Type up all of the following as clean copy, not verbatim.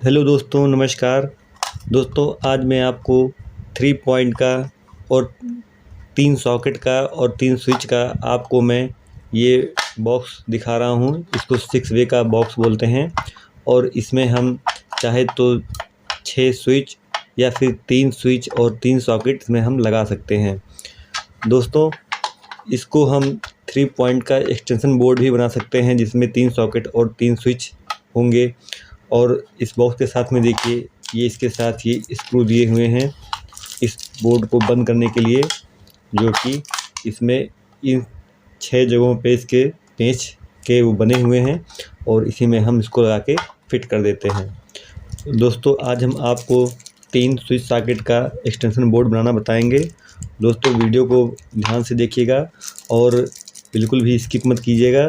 Hello दोस्तों, नमस्कार। दोस्तों, आज मैं आपको 3 पॉइंट का और 3 सॉकेट का और 3 स्विच का आपको मैं ये बॉक्स दिखा रहा हूँ। इसको 6 वे का बॉक्स बोलते हैं और इसमें हम चाहे तो 6 स्विच या फिर 3 स्विच और 3 सॉकेट इसमें हम लगा सकते हैं। दोस्तों, इसको हम 3 पॉइंट का एक्सटेंशन बोर्ड भी बना सकते हैं जिसमें 3 सॉकेट और 3 स्विच होंगे। और इस बॉक्स के साथ में देखिए, ये इसके साथ ये स्क्रू दिए हुए हैं इस बोर्ड को बंद करने के लिए, जो कि इसमें इन 6 जगहों पे इसके पेंच के वो बने हुए हैं और इसी में हम इसको लगा के फिट कर देते हैं। दोस्तों, आज हम आपको 3 स्विच सॉकेट का एक्सटेंशन बोर्ड बनाना बताएंगे। दोस्तों, वीडियो को ध्यान से देखिएगा और बिल्कुल भी स्किप मत कीजिएगा।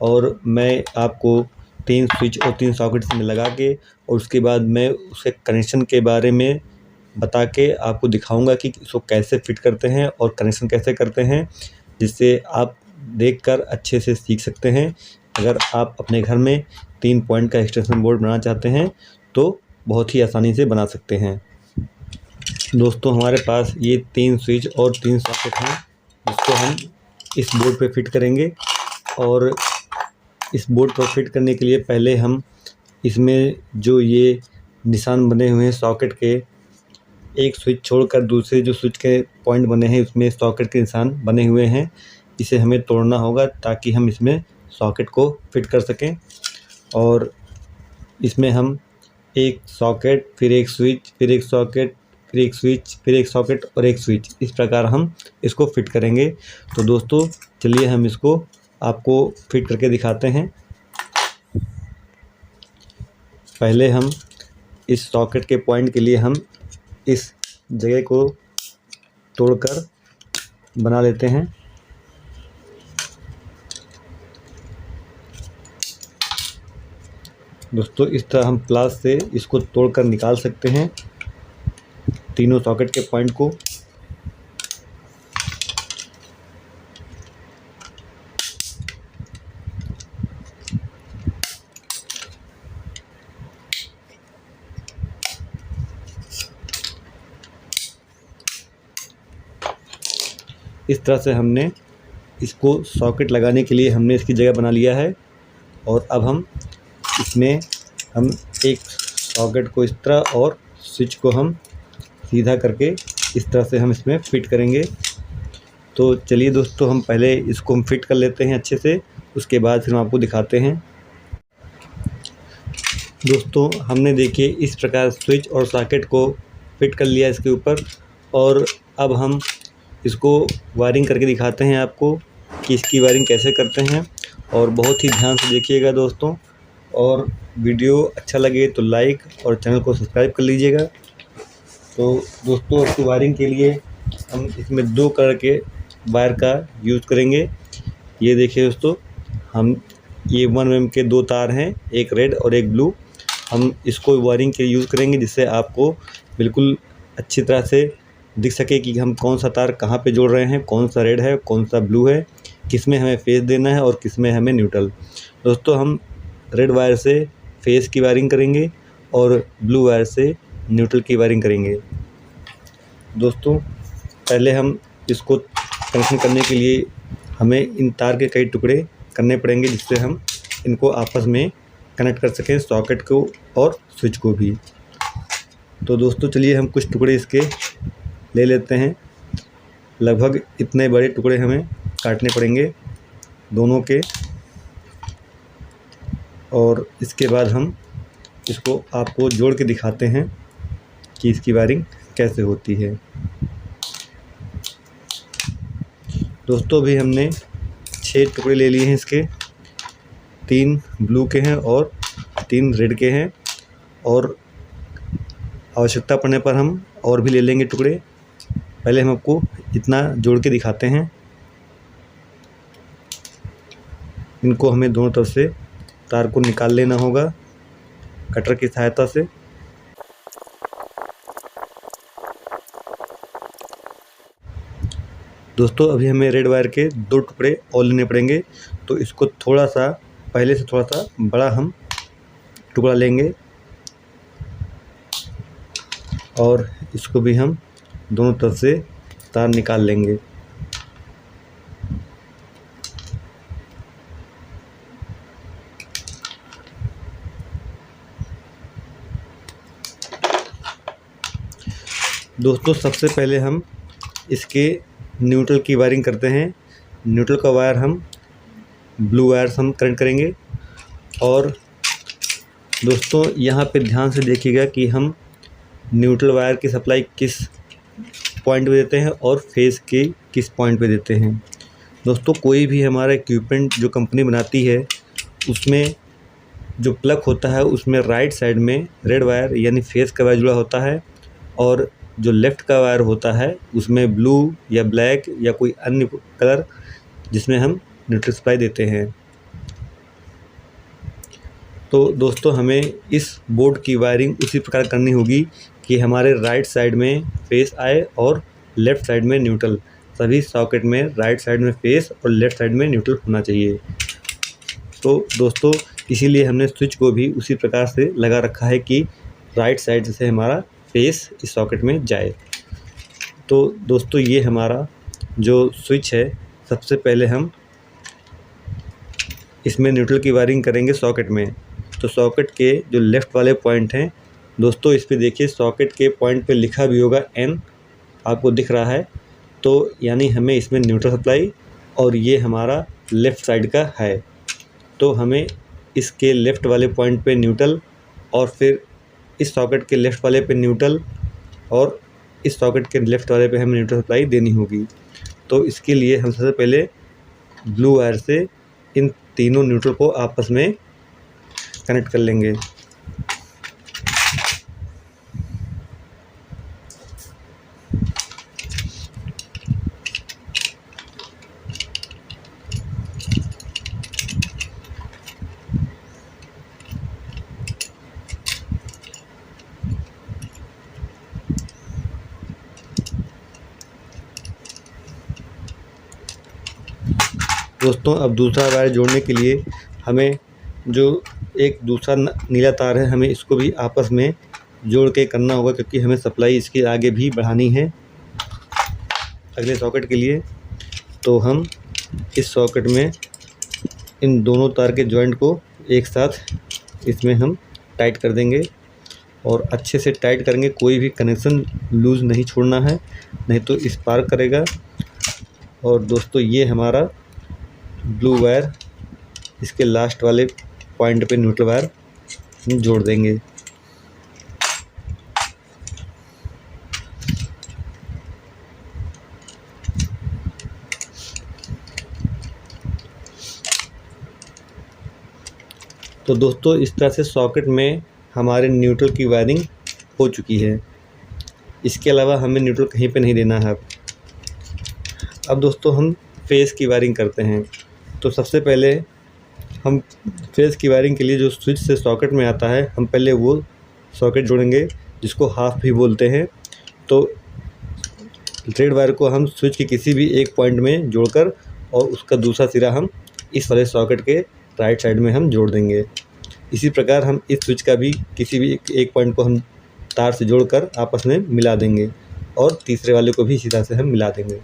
और मैं आपको 3 स्विच और 3 सॉकेट इसमें लगा के और उसके बाद मैं उसके कनेक्शन के बारे में बता के आपको दिखाऊंगा कि इसको कैसे फिट करते हैं और कनेक्शन कैसे करते हैं, जिससे आप देखकर अच्छे से सीख सकते हैं। अगर आप अपने घर में 3 पॉइंट का एक्सटेंशन बोर्ड बनाना चाहते हैं तो बहुत ही आसानी से बना सकते हैं। दोस्तों, हमारे पास ये 3 स्विच और 3 सॉकेट हैं जिसको हम इस बोर्ड पे फिट करेंगे। और इस बोर्ड पर फिट करने के लिए पहले हम इसमें जो ये निशान बने हुए हैं सॉकेट के, एक स्विच छोड़कर दूसरे जो स्विच के पॉइंट बने हैं उसमें सॉकेट के निशान बने हुए हैं, इसे हमें तोड़ना होगा ताकि हम इसमें सॉकेट को फिट कर सकें। और इसमें हम एक सॉकेट, फिर एक स्विच, फिर एक सॉकेट, फिर एक स्विच, फिर एक सॉकेट और एक स्विच, इस प्रकार हम इसको फिट करेंगे। तो दोस्तों, चलिए हम इसको आपको फिट करके दिखाते हैं। पहले हम इस सॉकेट के पॉइंट के लिए हम इस जगह को तोड़कर बना लेते हैं। दोस्तों, इस तरह हम प्लास से इसको तोड़कर निकाल सकते हैं तीनों सॉकेट के पॉइंट को। इस तरह से हमने इसको सॉकेट लगाने के लिए हमने इसकी जगह बना लिया है। और अब हम इसमें एक सॉकेट को इस तरह और स्विच को हम सीधा करके इस तरह से हम इसमें फिट करेंगे। तो चलिए दोस्तों, हम पहले इसको हम फिट कर लेते हैं अच्छे से, उसके बाद फिर हम आपको दिखाते हैं। दोस्तों, हमने देखिए इस प्रकार स्विच और सॉकेट को फिट कर लिया इसके ऊपर। और अब हम इसको वायरिंग करके दिखाते हैं आपको कि इसकी वायरिंग कैसे करते हैं। और बहुत ही ध्यान से देखिएगा दोस्तों, और वीडियो अच्छा लगे तो लाइक और चैनल को सब्सक्राइब कर लीजिएगा। तो दोस्तों, इसकी वायरिंग के लिए हम इसमें 2 कलर के वायर का यूज़ करेंगे। ये देखिए दोस्तों, हम ये 1 mm के 2 तार हैं, एक रेड और एक ब्लू। हम इसको वायरिंग के यूज़ करेंगे जिससे आपको बिल्कुल अच्छी तरह से दिख सके कि हम कौन सा तार कहाँ पे जोड़ रहे हैं, कौन सा रेड है, कौन सा ब्लू है, किस में हमें फेस देना है और किस में हमें न्यूट्रल। दोस्तों, हम रेड वायर से फेस की वायरिंग करेंगे और ब्लू वायर से न्यूट्रल की वायरिंग करेंगे। दोस्तों, पहले हम इसको कनेक्शन करने के लिए हमें इन तार के कई टुकड़े करने पड़ेंगे जिससे हम इनको आपस में कनेक्ट कर सकें, सॉकेट को और स्विच को भी। तो दोस्तों, चलिए हम कुछ टुकड़े इसके ले लेते हैं। लगभग इतने बड़े टुकड़े हमें काटने पड़ेंगे दोनों के। और इसके बाद हम इसको आपको जोड़ के दिखाते हैं कि इसकी वायरिंग कैसे होती है। दोस्तों, अभी हमने 6 टुकड़े ले लिए हैं इसके, 3 ब्लू के हैं और 3 रेड के हैं। और आवश्यकता पड़ने पर हम और भी ले लेंगे टुकड़े। पहले हम आपको इतना जोड़ के दिखाते हैं। इनको हमें दोनों तरफ से तार को निकाल लेना होगा कटर की सहायता से। दोस्तों, अभी हमें रेड वायर के 2 टुकड़े और लेने पड़ेंगे। तो इसको थोड़ा सा पहले से थोड़ा सा बड़ा हम टुकड़ा लेंगे और इसको भी हम दोनों तरफ से तार निकाल लेंगे। दोस्तों सबसे पहले हम इसके न्यूट्रल की वायरिंग करते हैं। न्यूट्रल का वायर हम ब्लू वायर से हम कनेक्ट करेंगे। और दोस्तों यहाँ पे ध्यान से देखिएगा कि हम न्यूट्रल वायर की सप्लाई किस पॉइंट पे देते हैं और फेस के किस पॉइंट पे देते हैं। दोस्तों कोई भी हमारा इक्विपमेंट जो कंपनी बनाती है उसमें जो प्लग होता है उसमें राइट साइड में रेड वायर यानी फेस का वायर जुड़ा होता है, और जो लेफ़्ट का वायर होता है उसमें ब्लू या ब्लैक या कोई अन्य कलर जिसमें हम न्यूट्रल सप्लाई देते हैं। तो दोस्तों हमें इस बोर्ड की वायरिंग उसी प्रकार करनी होगी कि हमारे राइट साइड में फेस आए और लेफ़्ट साइड में न्यूट्रल। सभी सॉकेट में राइट साइड में फेस और लेफ़्ट साइड में न्यूट्रल होना चाहिए। तो दोस्तों इसीलिए हमने स्विच को भी उसी प्रकार से लगा रखा है कि राइट साइड से हमारा फेस इस सॉकेट में जाए। तो दोस्तों ये हमारा जो स्विच है, सबसे पहले हम इसमें न्यूट्रल की वायरिंग करेंगे सॉकेट में। तो सॉकेट के जो लेफ़्ट वाले पॉइंट हैं दोस्तों, इस पे देखिए सॉकेट के पॉइंट पे लिखा भी होगा N, आपको दिख रहा है। तो यानी हमें इसमें न्यूट्रल सप्लाई और ये हमारा लेफ़्ट साइड का है। तो हमें इसके लेफ़्ट वाले पॉइंट पे न्यूट्रल और फिर इस सॉकेट के लेफ़्ट वाले पे न्यूट्रल और इस सॉकेट के लेफ़्ट वाले पे हमें न्यूट्रल सप्लाई देनी होगी। तो इसके लिए हम सबसे पहले ब्लू वायर से इन तीनों न्यूट्रल को आपस में कनेक्ट कर लेंगे। दोस्तों अब दूसरा वायर जोड़ने के लिए हमें जो एक दूसरा नीला तार है हमें इसको भी आपस में जोड़ के करना होगा, क्योंकि हमें सप्लाई इसके आगे भी बढ़ानी है अगले सॉकेट के लिए। तो हम इस सॉकेट में इन दोनों तार के जॉइंट को एक साथ इसमें हम टाइट कर देंगे और अच्छे से टाइट करेंगे। कोई भी कनेक्शन लूज़ नहीं छोड़ना है, नहीं तो स्पार्क करेगा। और दोस्तों ये हमारा ब्लू वायर इसके लास्ट वाले पॉइंट पे न्यूट्रल वायर हम जोड़ देंगे। तो दोस्तों इस तरह से सॉकेट में हमारे न्यूट्रल की वायरिंग हो चुकी है। इसके अलावा हमें न्यूट्रल कहीं पे नहीं देना है। अब दोस्तों हम फेस की वायरिंग करते हैं। तो सबसे पहले हम फेस की वायरिंग के लिए जो स्विच से सॉकेट में आता है, हम पहले वो सॉकेट जोड़ेंगे जिसको हाफ भी बोलते हैं। तो रेड वायर को हम स्विच के किसी भी एक पॉइंट में जोड़कर और उसका दूसरा सिरा हम इस वाले सॉकेट के राइट साइड में हम जोड़ देंगे। इसी प्रकार हम इस स्विच का भी किसी भी एक पॉइंट को हम तार से जोड़कर आपस में मिला देंगे और तीसरे वाले को भी इसी तरह से हम मिला देंगे।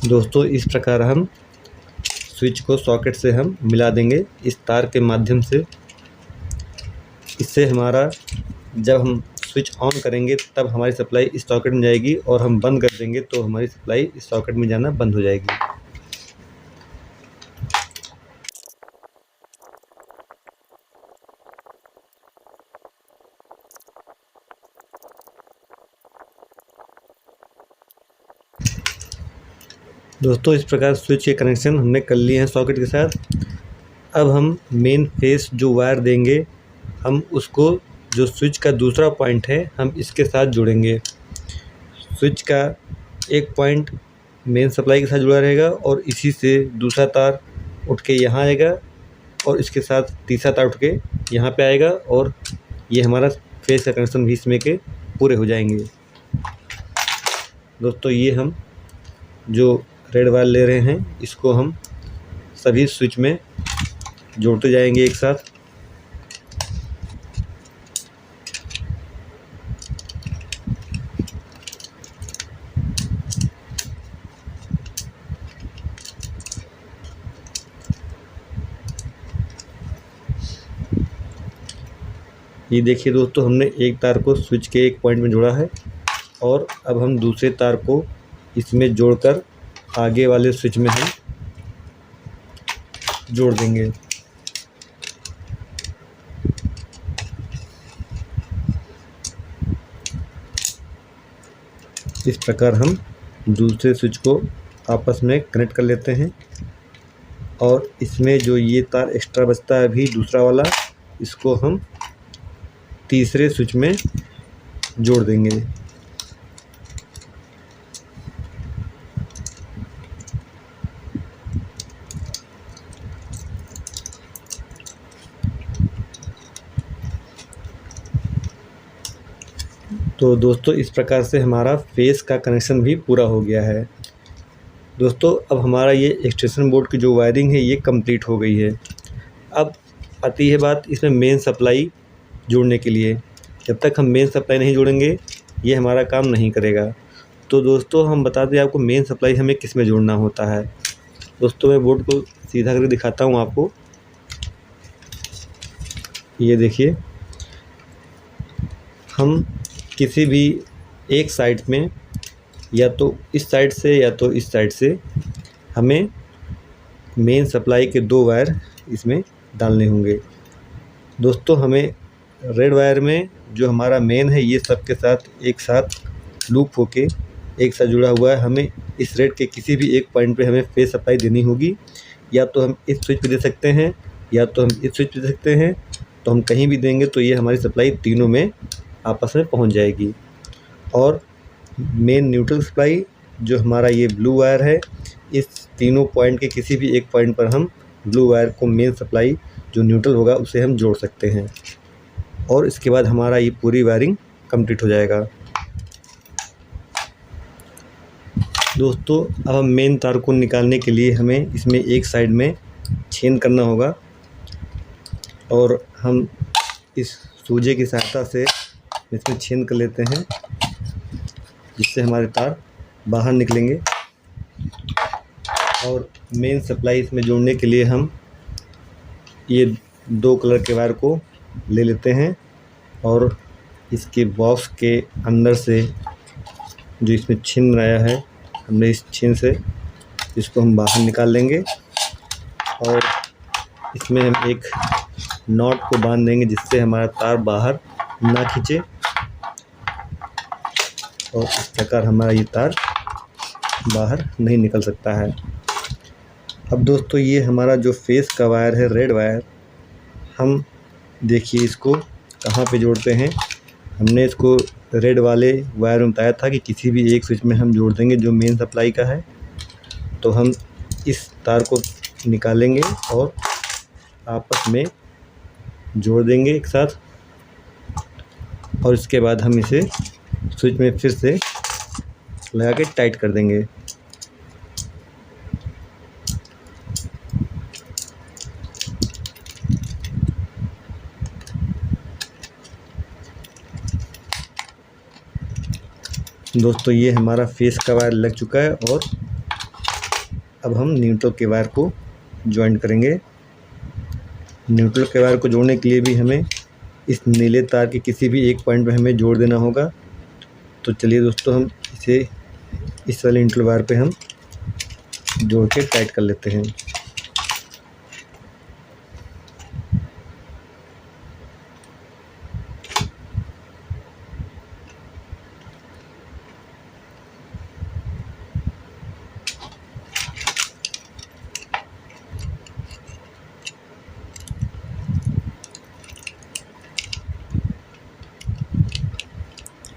दोस्तों इस प्रकार हम स्विच को सॉकेट से हम मिला देंगे इस तार के माध्यम से। इससे हमारा जब हम स्विच ऑन करेंगे तब हमारी सप्लाई इस सॉकेट में जाएगी और हम बंद कर देंगे तो हमारी सप्लाई इस सॉकेट में जाना बंद हो जाएगी। दोस्तों इस प्रकार स्विच के कनेक्शन हमने कर लिए हैं सॉकेट के साथ। अब हम मेन फेस जो वायर देंगे हम उसको जो स्विच का दूसरा पॉइंट है हम इसके साथ जोड़ेंगे। स्विच का एक पॉइंट मेन सप्लाई के साथ जुड़ा रहेगा और इसी से दूसरा तार उठ के यहाँ आएगा और इसके साथ तीसरा तार उठ के यहाँ पे आएगा और ये हमारा फेस का कनेक्शन भी इसमें के पूरे हो जाएंगे। दोस्तों ये हम जो रेड वायर ले रहे हैं इसको हम सभी स्विच में जोड़ते जाएंगे एक साथ। ये देखिए दोस्तों, हमने एक तार को स्विच के एक पॉइंट में जोड़ा है और अब हम दूसरे तार को इसमें जोड़कर आगे वाले स्विच में हम जोड़ देंगे। इस प्रकार हम दूसरे स्विच को आपस में कनेक्ट कर लेते हैं और इसमें जो ये तार एक्स्ट्रा बचता है अभी दूसरा वाला, इसको हम तीसरे स्विच में जोड़ देंगे। तो दोस्तों इस प्रकार से हमारा फेस का कनेक्शन भी पूरा हो गया है। दोस्तों अब हमारा ये एक्सटेंशन बोर्ड की जो वायरिंग है ये कंप्लीट हो गई है। अब आती है बात इसमें मेन सप्लाई जोड़ने के लिए। जब तक हम मेन सप्लाई नहीं जोड़ेंगे ये हमारा काम नहीं करेगा। तो दोस्तों हम बता दें आपको मेन सप्लाई हमें किस में जोड़ना होता है। दोस्तों मैं बोर्ड को सीधा करके दिखाता हूँ आपको। ये देखिए, हम किसी भी एक साइड में या तो इस साइड से या तो इस साइड से हमें मेन सप्लाई के 2 वायर इसमें डालने होंगे। दोस्तों हमें रेड वायर में जो हमारा मेन है ये सब के साथ एक साथ लूप होके एक साथ जुड़ा हुआ है। हमें इस रेड के किसी भी एक पॉइंट पे हमें फेस सप्लाई देनी होगी। या तो हम इस स्विच पे दे सकते हैं या तो हम इस स्विच पे दे सकते हैं। तो हम कहीं भी देंगे तो ये हमारी सप्लाई तीनों में आपस में पहुंच जाएगी। और मेन न्यूट्रल सप्लाई जो हमारा ये ब्लू वायर है, इस तीनों पॉइंट के किसी भी एक पॉइंट पर हम ब्लू वायर को मेन सप्लाई जो न्यूट्रल होगा उसे हम जोड़ सकते हैं और इसके बाद हमारा ये पूरी वायरिंग कंप्लीट हो जाएगा। दोस्तों अब हम मेन तार को निकालने के लिए हमें इसमें एक साइड में छेद करना होगा और हम इस सूजे की सहायता से इसमें छेद कर लेते हैं जिससे हमारे तार बाहर निकलेंगे। और मेन सप्लाई इसमें जोड़ने के लिए हम ये 2 कलर के वायर को ले लेते हैं और इसके बॉक्स के अंदर से जो इसमें छेद बनाया है हमने इस छेद से इसको हम बाहर निकाल लेंगे और इसमें हम एक नॉट को बांध देंगे जिससे हमारा तार बाहर ना खींचे और इस प्रकार हमारा ये तार बाहर नहीं निकल सकता है। अब दोस्तों ये हमारा जो फेस का वायर है रेड वायर, हम देखिए इसको कहाँ पे जोड़ते हैं। हमने इसको रेड वाले वायर में बताया था कि किसी भी एक स्विच में हम जोड़ देंगे जो मेन सप्लाई का है। तो हम इस तार को निकालेंगे और आपस में जोड़ देंगे एक साथ और इसके बाद हम इसे स्विच में फिर से लगा के टाइट कर देंगे। दोस्तों ये हमारा फेस का वायर लग चुका है और अब हम न्यूट्रल के वायर को ज्वाइन करेंगे। न्यूट्रल के वायर को जोड़ने के लिए भी हमें इस नीले तार के किसी भी एक पॉइंट में हमें जोड़ देना होगा। तो चलिए दोस्तों हम इसे इस वाले न्यूट्रल वायर पे हम जोड़ के टाइट कर लेते हैं।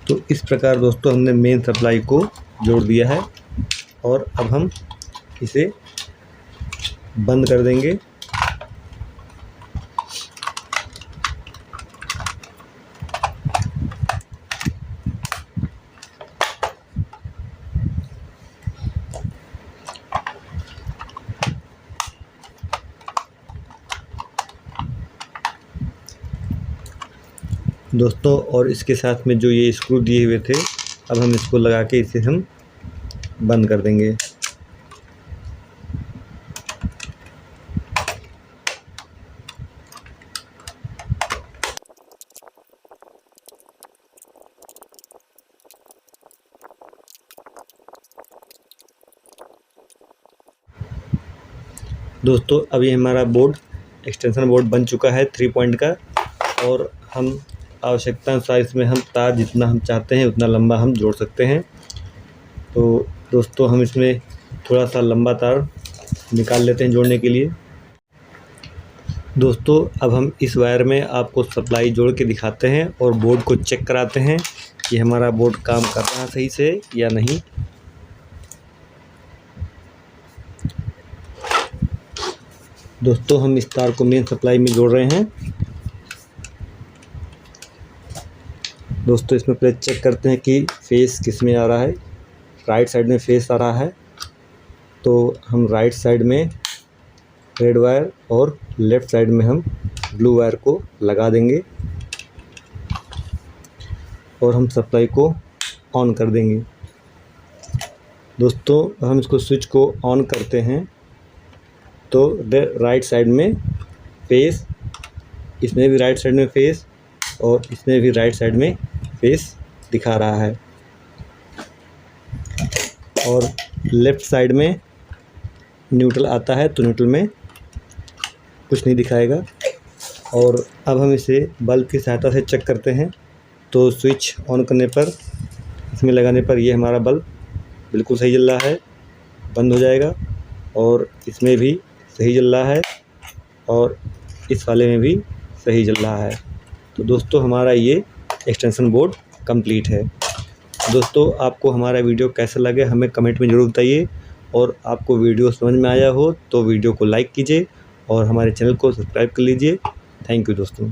तो इस प्रकार दोस्तों हमने मेन सप्लाई को जोड़ दिया है और अब हम इसे बंद कर देंगे। दोस्तों और इसके साथ में जो ये स्क्रू दिए हुए थे, अब हम इसको लगा के इसे हम बंद कर देंगे। दोस्तों अभी हमारा बोर्ड एक्सटेंशन बोर्ड बन चुका है 3 पॉइंट का, और हम आवश्यकता अनुसार इसमें हम तार जितना हम चाहते हैं उतना लंबा हम जोड़ सकते हैं। तो दोस्तों हम इसमें थोड़ा सा लंबा तार निकाल लेते हैं जोड़ने के लिए। दोस्तों अब हम इस वायर में आपको सप्लाई जोड़ के दिखाते हैं और बोर्ड को चेक कराते हैं कि हमारा बोर्ड काम कर रहा है सही से या नहीं। दोस्तों हम इस तार को मेन सप्लाई में जोड़ रहे हैं। दोस्तों इसमें पहले चेक करते हैं कि फेस किस में आ रहा है। राइट साइड में फेस आ रहा है तो हम राइट साइड में रेड वायर और लेफ़्ट साइड में हम ब्लू वायर को लगा देंगे और हम सप्लाई को ऑन कर देंगे। दोस्तों हम इसको स्विच को ऑन करते हैं तो राइट साइड में फेस, इसमें भी राइट साइड में फेस और इसमें भी राइट साइड में फेस दिखा रहा है, और लेफ़्ट साइड में न्यूट्रल आता है तो न्यूट्रल में कुछ नहीं दिखाएगा। और अब हम इसे बल्ब की सहायता से चेक करते हैं। तो स्विच ऑन करने पर, इसमें लगाने पर ये हमारा बल्ब बिल्कुल सही जल रहा है, बंद हो जाएगा, और इसमें भी सही जल रहा है और इस वाले में भी सही जल रहा है। तो दोस्तों हमारा ये एक्सटेंशन बोर्ड कंप्लीट है। दोस्तों आपको हमारा वीडियो कैसा लगे हमें कमेंट में ज़रूर बताइए, और आपको वीडियो समझ में आया हो तो वीडियो को लाइक कीजिए और हमारे चैनल को सब्सक्राइब कर लीजिए। थैंक यू दोस्तों।